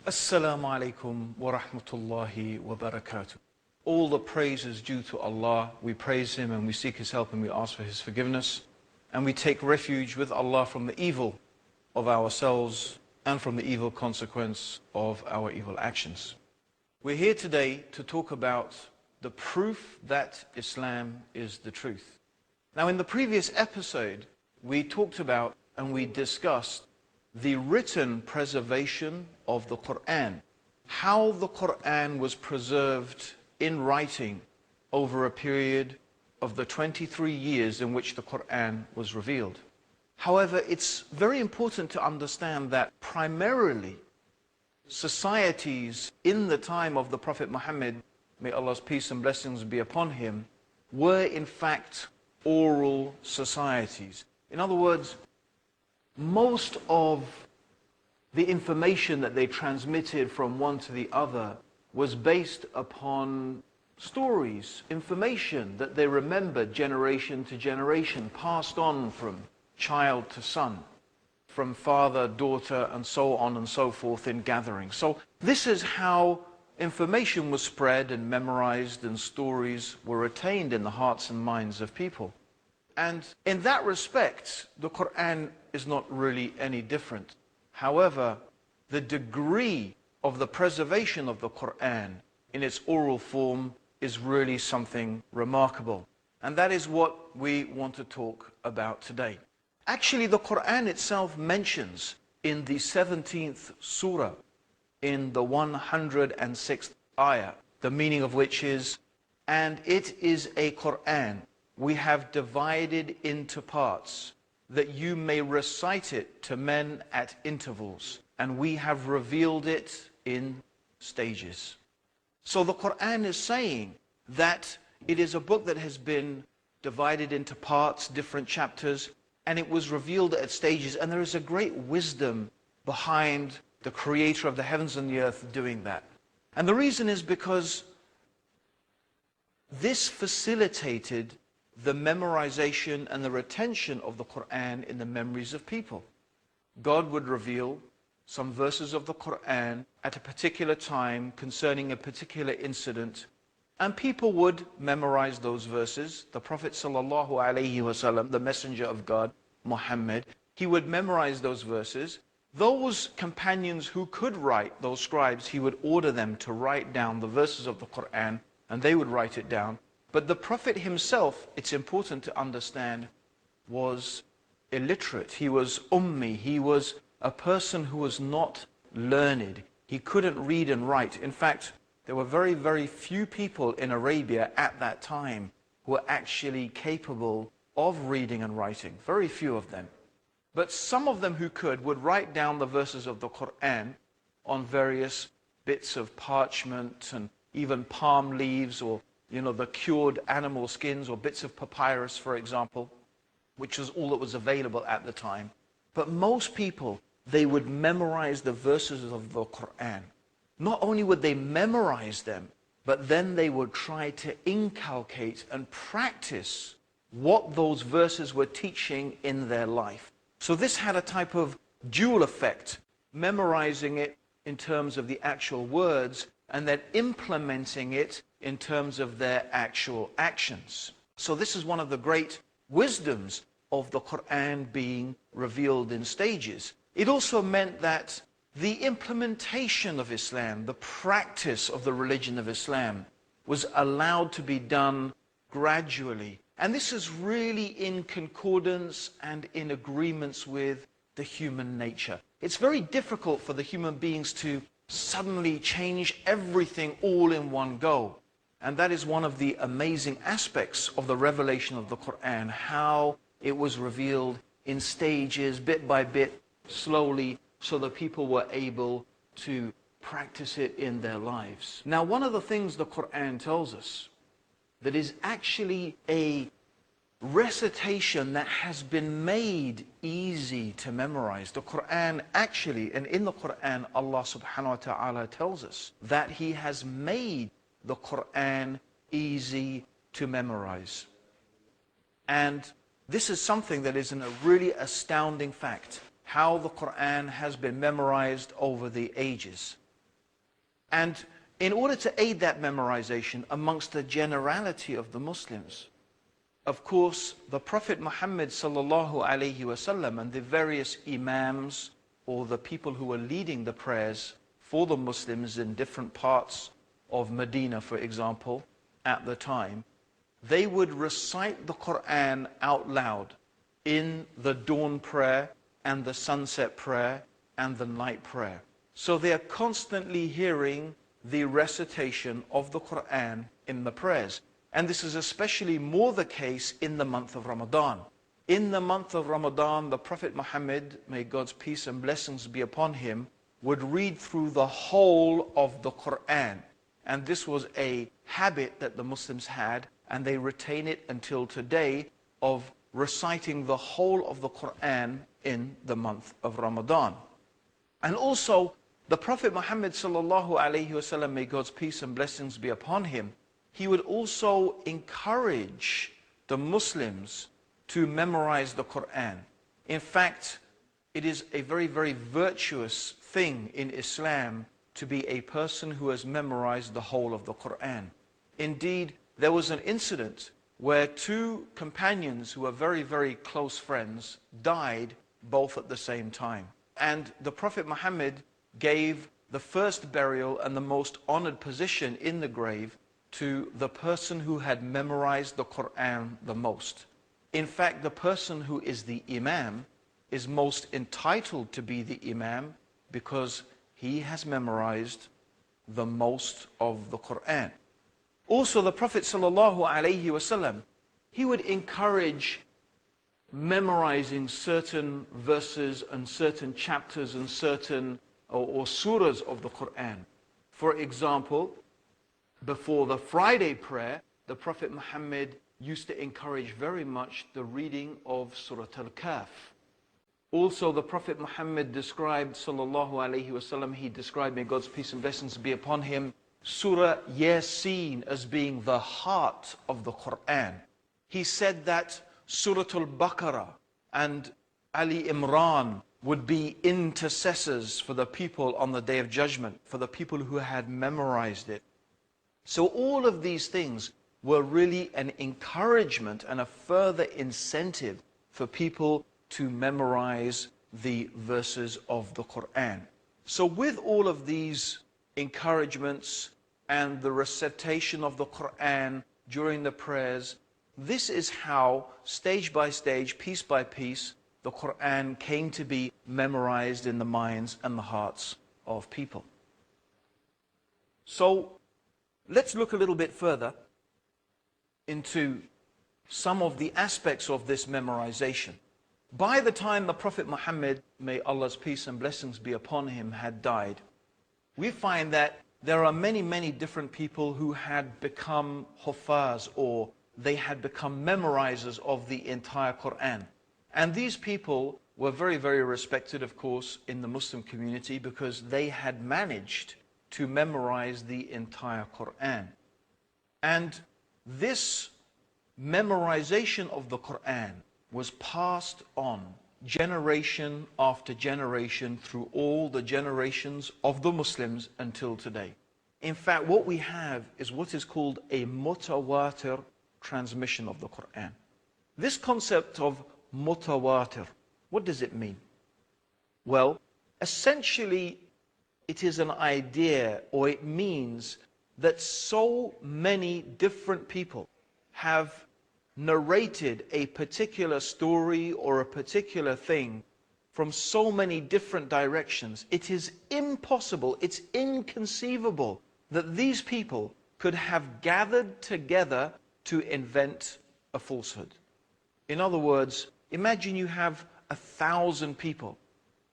Assalamu alaikum wa rahmatullahi wa barakatuh. All the praise is due to Allah. We praise Him and we seek His help and we ask for His forgiveness. And we take refuge with Allah from the evil of ourselves and from the evil consequence of our evil actions. We're here today to talk about the proof that Islam is the truth. Now, in the previous episode, we talked about and we discussed the written preservation of the Qur'an, how the Qur'an was preserved in writing over a period of the 23 years in which the Qur'an was revealed. However, it's very important to understand that primarily societies in the time of the Prophet Muhammad, may Allah's peace and blessings be upon him, were in fact oral societies. In other words, most of the information that they transmitted from one to the other was based upon stories, information that they remembered generation to generation, passed on from child to son, from father, daughter, and so on and so forth in gatherings. So this is how information was spread and memorized and stories were retained in the hearts and minds of people. And in that respect, the Qur'an is not really any different. However, the degree of the preservation of the Qur'an in its oral form is really something remarkable. And that is what we want to talk about today. Actually, the Qur'an itself mentions in the 17th surah, in the 106th ayah, the meaning of which is, and it is a Qur'an we have divided into parts, that you may recite it to men at intervals, and we have revealed it in stages. So the Qur'an is saying that it is a book that has been divided into parts, different chapters, and it was revealed at stages, and there is a great wisdom behind the creator of the heavens and the earth doing that. And the reason is because this facilitated the memorization and the retention of the Qur'an in the memories of people. God would reveal some verses of the Qur'an at a particular time concerning a particular incident, and people would memorize those verses. The Prophet sallallahu alaihi wasallam, the messenger of God, Muhammad, he would memorize those verses. Those companions who could write, those scribes, he would order them to write down the verses of the Qur'an, and they would write it down. But the Prophet himself, it's important to understand, was illiterate. He was ummi. He was a person who was not learned. He couldn't read and write. In fact, there were very, very few people in Arabia at that time who were actually capable of reading and writing. Very few of them. But some of them who could would write down the verses of the Qur'an on various bits of parchment and even palm leaves, or the cured animal skins or bits of papyrus, for example, which was all that was available at the time. But most people, they would memorize the verses of the Qur'an. Not only would they memorize them, but then they would try to inculcate and practice what those verses were teaching in their life. So this had a type of dual effect, memorizing it in terms of the actual words, and then implementing it in terms of their actual actions. So this is one of the great wisdoms of the Qur'an being revealed in stages. It also meant that the implementation of Islam, the practice of the religion of Islam, was allowed to be done gradually. And this is really in concordance and in agreements with the human nature. It's very difficult for the human beings to suddenly change everything all in one go. And that is one of the amazing aspects of the revelation of the Qur'an, how it was revealed in stages, bit by bit, slowly, so that people were able to practice it in their lives. Now, one of the things the Qur'an tells us that is actually a recitation that has been made easy to memorize. The Qur'an actually, and in the Qur'an, Allah subhanahu wa ta'ala tells us that He has made the Qur'an easy to memorize. And this is something that is a really astounding fact, how the Qur'an has been memorized over the ages. And in order to aid that memorization amongst the generality of the Muslims, of course, the Prophet Muhammad sallallahu alaihi wasallam and the various imams, or the people who were leading the prayers for the Muslims in different parts of Medina, for example, at the time, they would recite the Qur'an out loud in the dawn prayer and the sunset prayer and the night prayer. So they are constantly hearing the recitation of the Qur'an in the prayers. And this is especially more the case in the month of Ramadan. In the month of Ramadan, the Prophet Muhammad, may God's peace and blessings be upon him, would read through the whole of the Qur'an. And this was a habit that the Muslims had, and they retain it until today, of reciting the whole of the Qur'an in the month of Ramadan. And also, the Prophet Muhammad sallallahu alaihi wasallam, may God's peace and blessings be upon him, he would also encourage the Muslims to memorize the Qur'an. In fact, it is a very, very virtuous thing in Islam to be a person who has memorized the whole of the Qur'an. Indeed, there was an incident where two companions who were very, very close friends died both at the same time. And the Prophet Muhammad gave the first burial and the most honored position in the grave to the person who had memorized the Qur'an the most. In fact, the person who is the Imam is most entitled to be the Imam because he has memorized the most of the Qur'an. Also, the Prophet sallallahu alaihi wasallam, he would encourage memorizing certain verses and certain chapters and certain or surahs of the Qur'an. For example, before the Friday prayer, the Prophet Muhammad used to encourage very much the reading of Surah Al-Kahf. Also, the Prophet Muhammad described, sallallahu alaihi wasallam, he described, may God's peace and blessings be upon him, Surah Yasin as being the heart of the Qur'an. He said that Surah Al-Baqarah and Ali Imran would be intercessors for the people on the Day of Judgment, for the people who had memorized it. So all of these things were really an encouragement and a further incentive for people to memorize the verses of the Qur'an. So with all of these encouragements and the recitation of the Qur'an during the prayers, this is how, stage by stage, piece by piece, the Qur'an came to be memorized in the minds and the hearts of people. So let's look a little bit further into some of the aspects of this memorization. By the time the Prophet Muhammad, may Allah's peace and blessings be upon him, had died, we find that there are many, many different people who had become huffaz, or they had become memorizers of the entire Qur'an. And these people were very, very respected, of course, in the Muslim community because they had managed to memorize the entire Qur'an. And this memorization of the Qur'an was passed on generation after generation through all the generations of the Muslims until today. In fact, what we have is what is called a mutawatir transmission of the Qur'an. This concept of mutawatir, what does it mean? Well, essentially, it is an idea, or it means that so many different people have narrated a particular story or a particular thing from so many different directions. It is impossible, it's inconceivable that these people could have gathered together to invent a falsehood. In other words, imagine you have 1,000 people.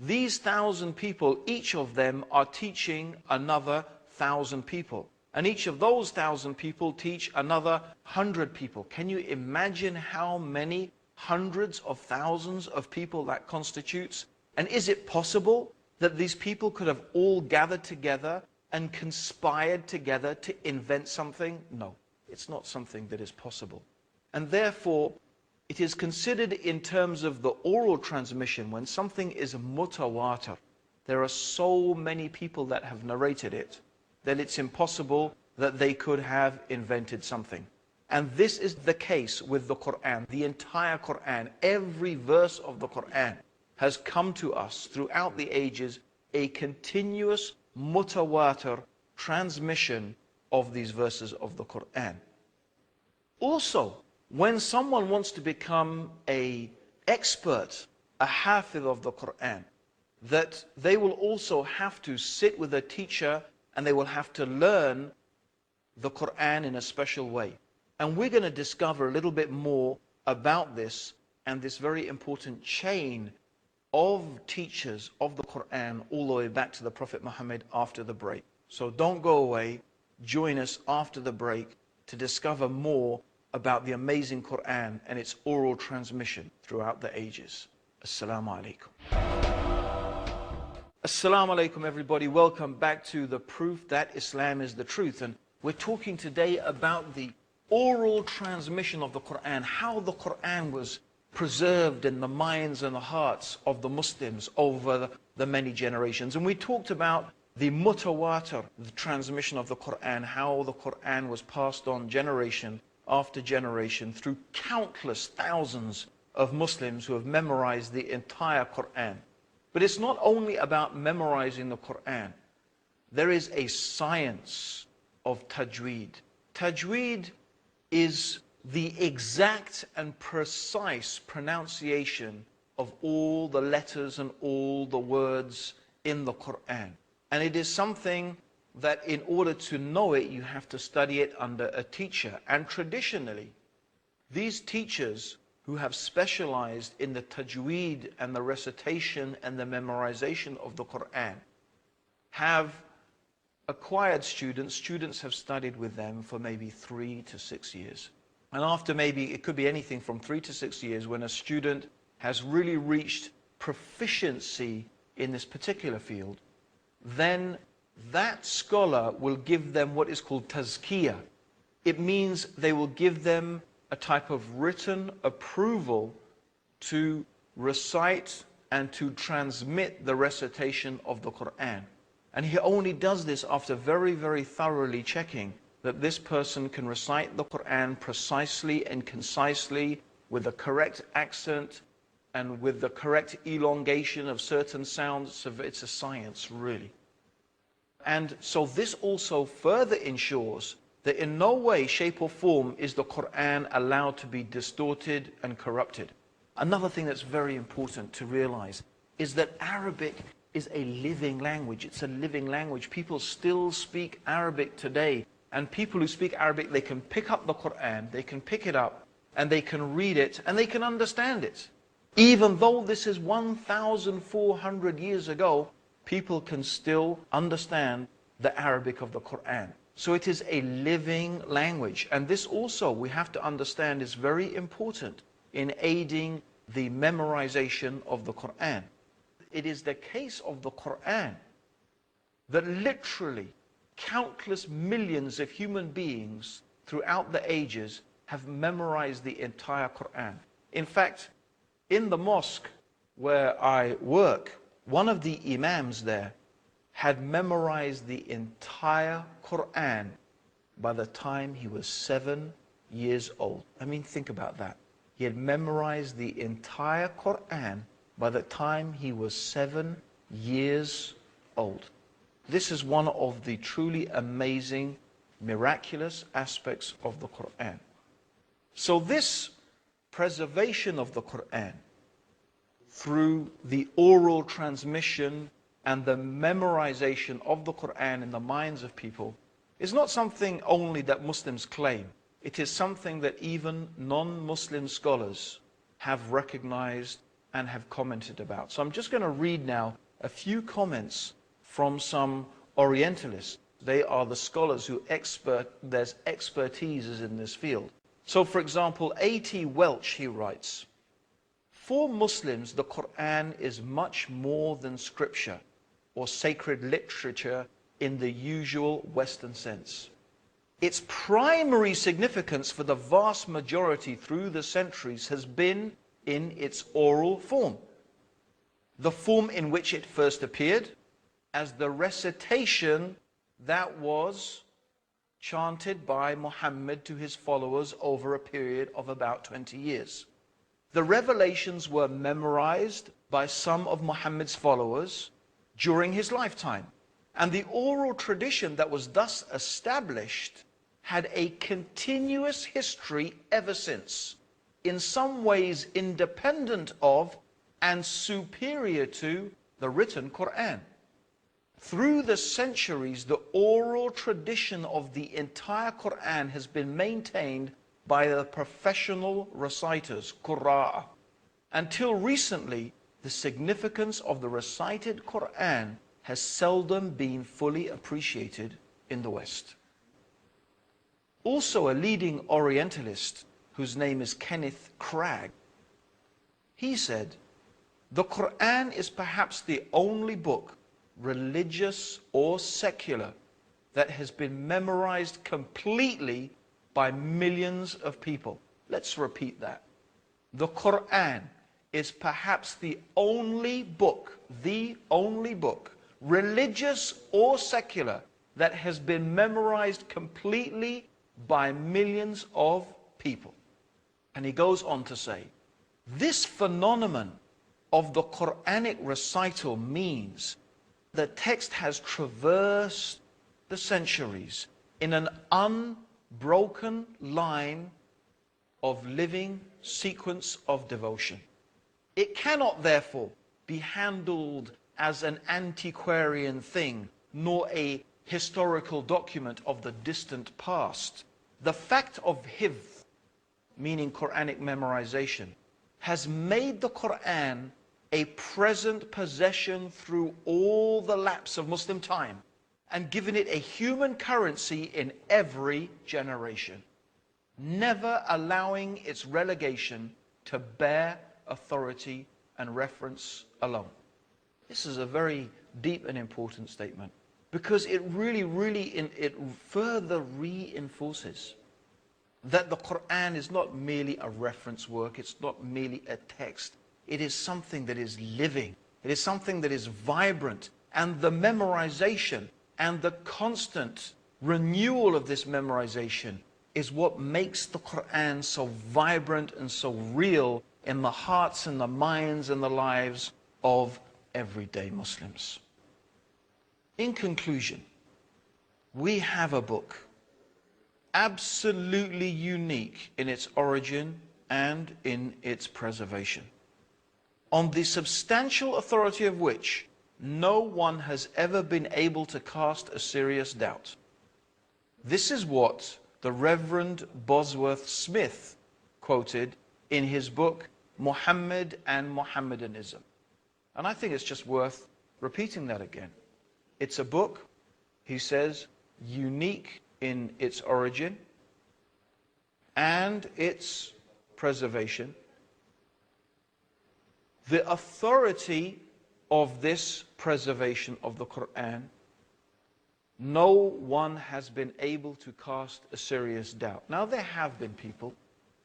These 1,000 people, each of them are teaching another 1,000 people. And each of those 1,000 people teach another 100 people. Can you imagine how many hundreds of thousands of people that constitutes? And is it possible that these people could have all gathered together and conspired together to invent something? No, it's not something that is possible. And therefore, it is considered in terms of the oral transmission, when something is mutawatir, there are so many people that have narrated it, then it's impossible that they could have invented something. And this is the case with the Qur'an. The entire Qur'an, every verse of the Qur'an has come to us throughout the ages, a continuous mutawatir transmission of these verses of the Qur'an. Also, when someone wants to become an expert, a hafiz of the Qur'an, that they will also have to sit with a teacher and they will have to learn the Qur'an in a special way. And we're going to discover a little bit more about this and this very important chain of teachers of the Qur'an all the way back to the Prophet Muhammad after the break. So don't go away. Join us after the break to discover more about the amazing Qur'an and its oral transmission throughout the ages. Assalamu alaikum. Assalamu alaikum, everybody. Welcome back to the proof that Islam is the truth. And we're talking today about the oral transmission of the Qur'an, how the Qur'an was preserved in the minds and the hearts of the Muslims over the many generations. And we talked about the mutawatir, the transmission of the Qur'an, how the Qur'an was passed on generation after generation through countless thousands of Muslims who have memorized the entire Qur'an. But it's not only about memorizing the Qur'an. There is a science of tajweed. Tajweed is the exact and precise pronunciation of all the letters and all the words in the Qur'an. And it is something that in order to know it, you have to study it under a teacher. And traditionally, these teachers who have specialized in the tajweed and the recitation and the memorization of the Qur'an have acquired students. Students have studied with them for maybe 3 to 6 years. And after maybe, it could be anything from 3 to 6 years, when a student has really reached proficiency in this particular field, then that scholar will give them what is called tazkiyah. It means they will give them a type of written approval to recite and to transmit the recitation of the Qur'an. And he only does this after very, very thoroughly checking that this person can recite the Qur'an precisely and concisely with the correct accent and with the correct elongation of certain sounds. So it's a science, really. And so this also further ensures that in no way, shape or form is the Qur'an allowed to be distorted and corrupted. Another thing that's very important to realize is that Arabic is a living language. It's a living language. People still speak Arabic today. And people who speak Arabic, they can pick up the Qur'an, they can pick it up, and they can read it, and they can understand it. Even though this is 1,400 years ago, people can still understand the Arabic of the Qur'an. So it is a living language. And this also, we have to understand, is very important in aiding the memorization of the Qur'an. It is the case of the Qur'an that literally countless millions of human beings throughout the ages have memorized the entire Qur'an. In fact, in the mosque where I work, one of the imams there had memorized the entire Qur'an by the time he was 7 years old. I mean, think about that. He had memorized the entire Qur'an by the time he was 7 years old. This is one of the truly amazing, miraculous aspects of the Qur'an. So this preservation of the Qur'an through the oral transmission and the memorization of the Qur'an in the minds of people is not something only that Muslims claim. It is something that even non-Muslim scholars have recognized and have commented about. So I'm just going to read now a few comments from some Orientalists. They are the scholars who their expertise is in this field. So for example, A.T. Welch, he writes, "For Muslims, the Qur'an is much more than scripture or sacred literature in the usual Western sense. Its primary significance for the vast majority through the centuries has been in its oral form, the form in which it first appeared, as the recitation that was chanted by Muhammad to his followers over a period of about 20 years. The revelations were memorized by some of Muhammad's followers during his lifetime. And the oral tradition that was thus established had a continuous history ever since, in some ways independent of and superior to the written Qur'an. Through the centuries, the oral tradition of the entire Qur'an has been maintained by the professional reciters, Qur'an. Until recently, the significance of the recited Qur'an has seldom been fully appreciated in the West. Also, a leading Orientalist, whose name is Kenneth Cragg, he said, "The Qur'an is perhaps the only book, religious or secular, that has been memorized completely by millions of people." Let's repeat that. The Qur'an is perhaps the only book, religious or secular, that has been memorized completely by millions of people. And he goes on to say, this phenomenon of the Quranic recital means the text has traversed the centuries in an unbroken line of living sequence of devotion. It cannot therefore be handled as an antiquarian thing, nor a historical document of the distant past. The fact of hifz, meaning Quranic memorization, has made the Quran a present possession through all the lapse of Muslim time and given it a human currency in every generation, never allowing its relegation to bare authority and reference alone. This is a very deep and important statement, because it it further reinforces that the Quran is not merely a reference work, it's not merely a text, it is something that is living, it is something that is vibrant, and the memorization and the constant renewal of this memorization is what makes the Quran so vibrant and so real in the hearts and the minds and the lives of everyday Muslims. In conclusion, we have a book absolutely unique in its origin and in its preservation, on the substantial authority of which no one has ever been able to cast a serious doubt. This is what the Reverend Bosworth Smith quoted in his book, Muhammad and Mohammedanism. And I think it's just worth repeating that again. It's a book, he says, unique in its origin and its preservation. The authority of this preservation of the Quran, no one has been able to cast a serious doubt. Now, there have been people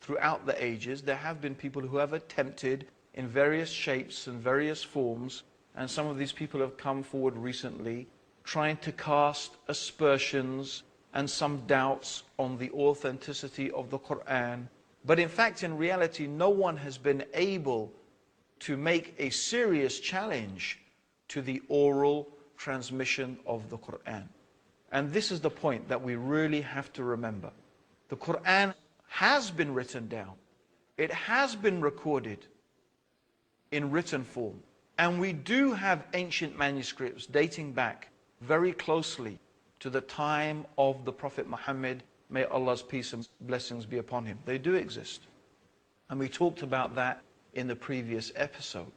throughout the ages, there have been people who have attempted in various shapes and various forms, and some of these people have come forward recently trying to cast aspersions and some doubts on the authenticity of the Quran. But in fact, in reality, no one has been able to make a serious challenge to the oral transmission of the Quran. And this is the point that we really have to remember. The Quran has been written down. It has been recorded in written form. And we do have ancient manuscripts dating back very closely to the time of the Prophet Muhammad, may Allah's peace and blessings be upon him. They do exist. And we talked about that in the previous episode.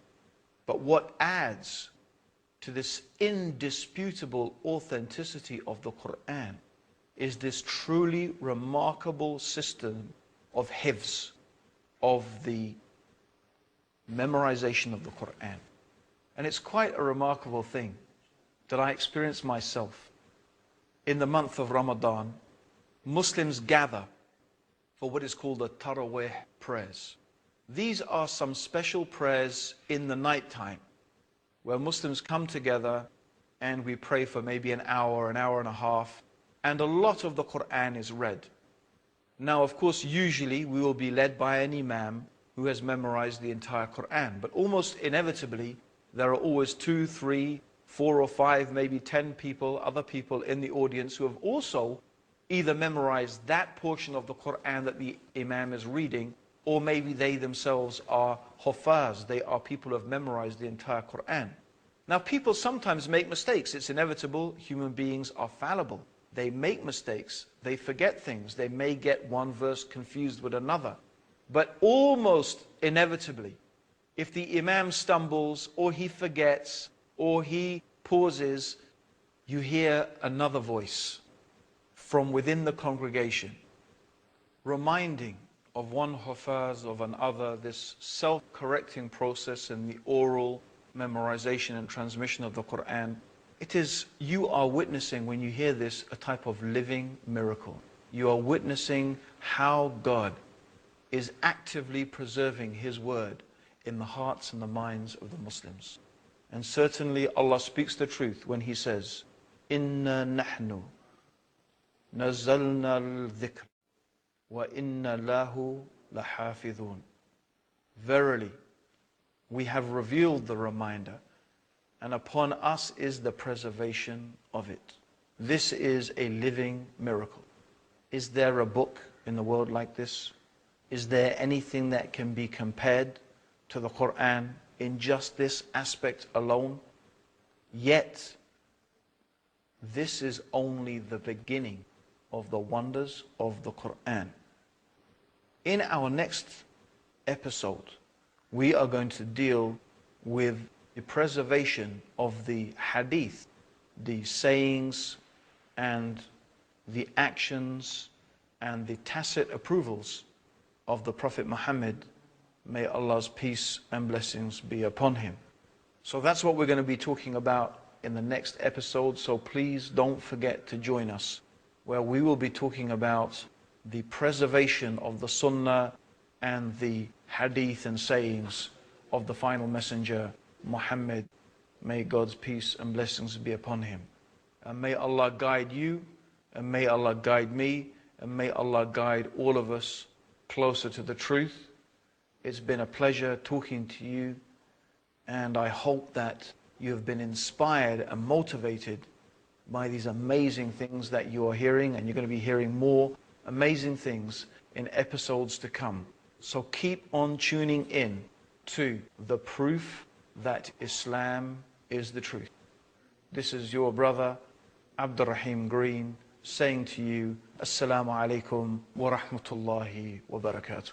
But what adds to this indisputable authenticity of the Quran is this truly remarkable system of hifz, of the memorization of the Quran. And it's quite a remarkable thing that I experienced myself. In the month of Ramadan, Muslims gather for what is called the Taraweeh prayers. These are some special prayers in the night time where Muslims come together and we pray for maybe an hour and a half, and a lot of the Qur'an is read. Now, of course, usually we will be led by an imam who has memorized the entire Qur'an, but almost inevitably, there are always 2, 3, 4 or 5, maybe 10 people, other people in the audience who have also either memorized that portion of the Qur'an that the imam is reading, or maybe they themselves are huffaz, they are people who have memorized the entire Qur'an. Now, people sometimes make mistakes. It's inevitable. Human beings are fallible. They make mistakes. They forget things. They may get one verse confused with another. But almost inevitably, if the imam stumbles, or he forgets, or he pauses, you hear another voice from within the congregation, reminding of one hufaz of another, this self-correcting process in the oral memorization and transmission of the Qur'an. It is, you are witnessing, when you hear this, a type of living miracle. You are witnessing how God is actively preserving His word in the hearts and the minds of the Muslims. And certainly Allah speaks the truth when He says, Inna nahnu nazalna al-dhikr wa inna lahu lahafidhun. Verily, we have revealed the reminder, and upon us is the preservation of it. This is a living miracle. Is there a book in the world like this? Is there anything that can be compared to the Qur'an in just this aspect alone? Yet, this is only the beginning of the wonders of the Qur'an. In our next episode, we are going to deal with the preservation of the hadith, the sayings and the actions and the tacit approvals of the Prophet Muhammad. May Allah's peace and blessings be upon him. So that's what we're going to be talking about in the next episode. So please don't forget to join us, where we will be talking about the preservation of the Sunnah and the hadith and sayings of the final messenger, Muhammad. May God's peace and blessings be upon him. And may Allah guide you, and may Allah guide me, and may Allah guide all of us closer to the truth. It's been a pleasure talking to you, and I hope that you have been inspired and motivated by these amazing things that you are hearing, and you're going to be hearing more amazing things in episodes to come. So keep on tuning in to the proof that Islam is the truth. This is your brother, Abdurraheem Green, saying to you, Assalamu alaikum wa rahmatullahi wa barakatuh.